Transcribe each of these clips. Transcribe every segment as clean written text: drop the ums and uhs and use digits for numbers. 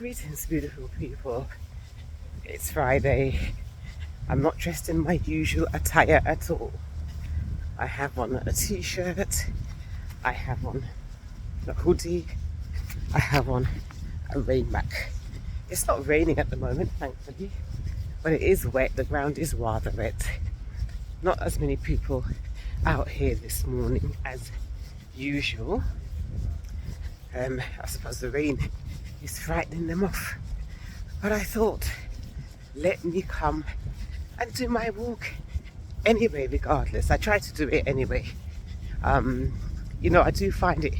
Greetings, beautiful people. It's Friday. I'm not dressed in my usual attire at all. I have on a t-shirt, I have on a hoodie, I have on a rain mac. It's not raining at the moment, thankfully, but it is wet. The ground is rather wet. Not as many people out here this morning as usual. I suppose the rain is frightening them off. But I thought, let me come and do my walk anyway, regardless. I try to do it anyway. I do find it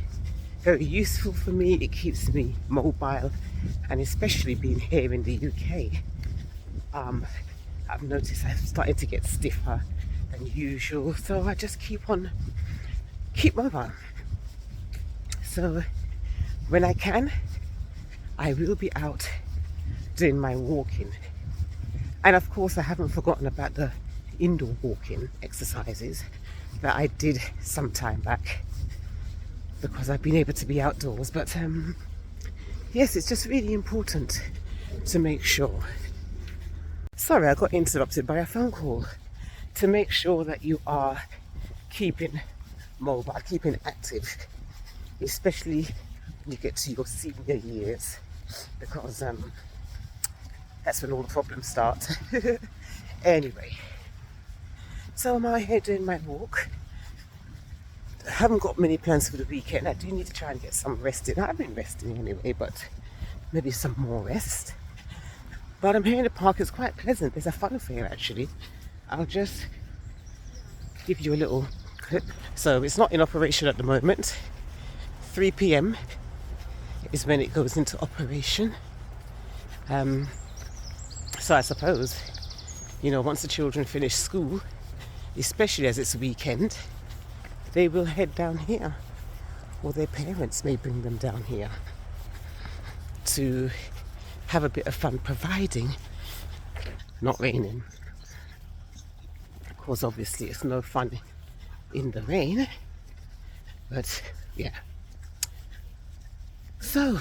very useful for me. It keeps me mobile, and especially being here in the UK, I've noticed I've started to get stiffer than usual, so I just keep mobile. So when I can, I will be out doing my walking. And of course, I haven't forgotten about the indoor walking exercises that I did some time back, because I've been able to be outdoors. But yes, it's just really important to make sure. Sorry, I got interrupted by a phone call. To make sure that you are keeping mobile, keeping active, especially when you get to your senior years, because that's when all the problems start. Anyway, so I'm out here doing my walk. I haven't got many plans for the weekend. I do need to try and get some rest in. I've been resting anyway, but maybe some more rest. But I'm here in the park. It's quite pleasant. There's a fun fair actually. I'll just give you a little clip. So it's not in operation at the moment. 3 p.m. is when it goes into operation. So I suppose, once the children finish school, especially as it's a weekend, they will head down here, or their parents may bring them down here to have a bit of fun, providing not raining. Of course, obviously it's no fun in the rain, but yeah. So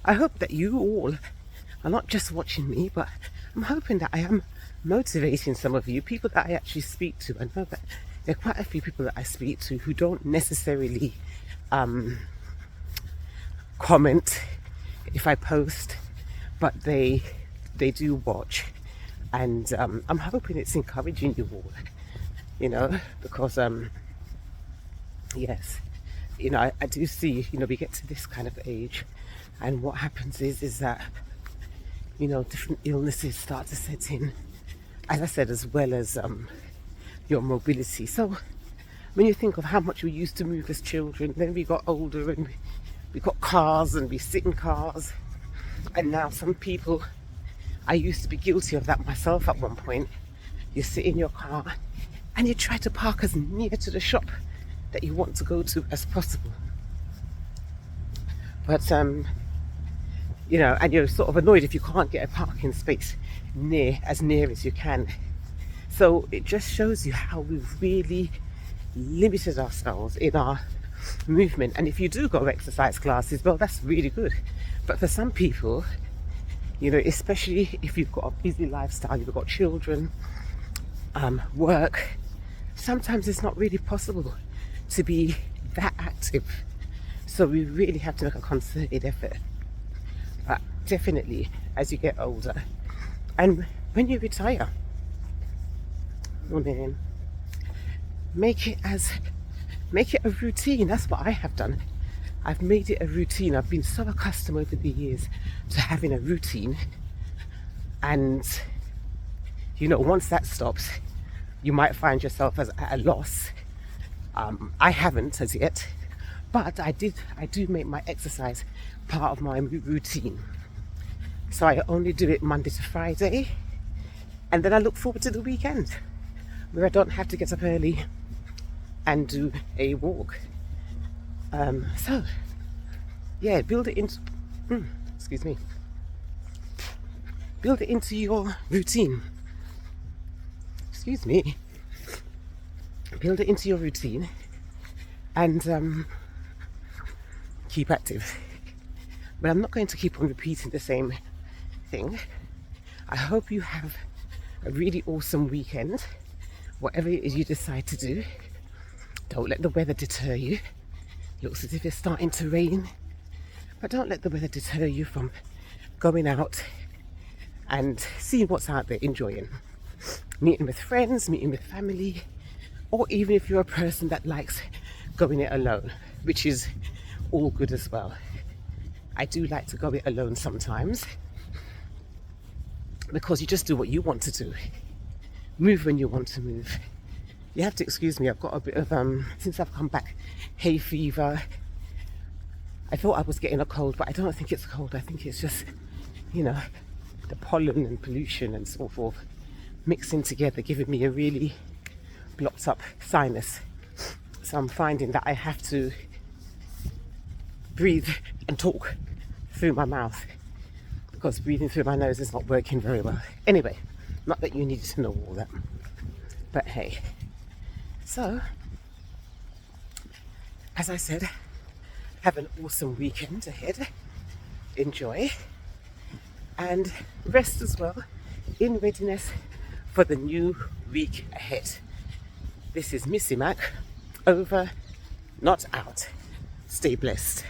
I hope that you all are not just watching me, but I'm hoping that I am motivating some of you, people that I actually speak to. I know that there are quite a few people that I speak to who don't necessarily comment if I post, but they do watch, and I'm hoping it's encouraging you all, because yes, I do see, we get to this kind of age, and what happens is that different illnesses start to set in, as I said, as well as your mobility. So when you think of how much we used to move as children, then we got older and we got cars and we sit in cars, and now some people, I used to be guilty of that myself at one point. You sit in your car and you try to park as near to the shop that you want to go to as possible, but and you're sort of annoyed if you can't get a parking space near as you can. So it just shows you how we've really limited ourselves in our movement. And if you do go exercise classes, well, that's really good. But for some people, especially if you've got a busy lifestyle, you've got children, work, sometimes it's not really possible to be that active. So we really have to make a concerted effort. But definitely, as you get older, and when you retire, then make it a routine. That's what I have done. I've made it a routine. I've been so accustomed over the years to having a routine, and once that stops, you might find yourself at a loss. I haven't as yet, but I do make my exercise part of my routine. So I only do it Monday to Friday, and then I look forward to the weekend, where I don't have to get up early and do a walk. So yeah, build it into build it into your routine. Build it into your routine, and keep active. But I'm not going to keep on repeating the same thing. I hope you have a really awesome weekend. Whatever it is you decide to do, don't let the weather deter you. Looks as if it's starting to rain, but don't let the weather deter you from going out and seeing what's out there, enjoying. Meeting with friends, meeting with family, or even if you're a person that likes going it alone, which is all good as well. I do like to go it alone sometimes because you just do what you want to do. Move when you want to move. You have to excuse me, I've got a bit of, since I've come back, hay fever. I thought I was getting a cold, but I don't think it's cold. I think it's just, you know, the pollen and pollution and so forth mixing together, giving me a really blocked up sinus. So I'm finding that I have to breathe and talk through my mouth because breathing through my nose is not working very well. Anyway, not that you needed to know all that, but hey. So, as I said, have an awesome weekend ahead. Enjoy and rest as well in readiness for the new week ahead. This is Missy Mac, over, not out. Stay blessed.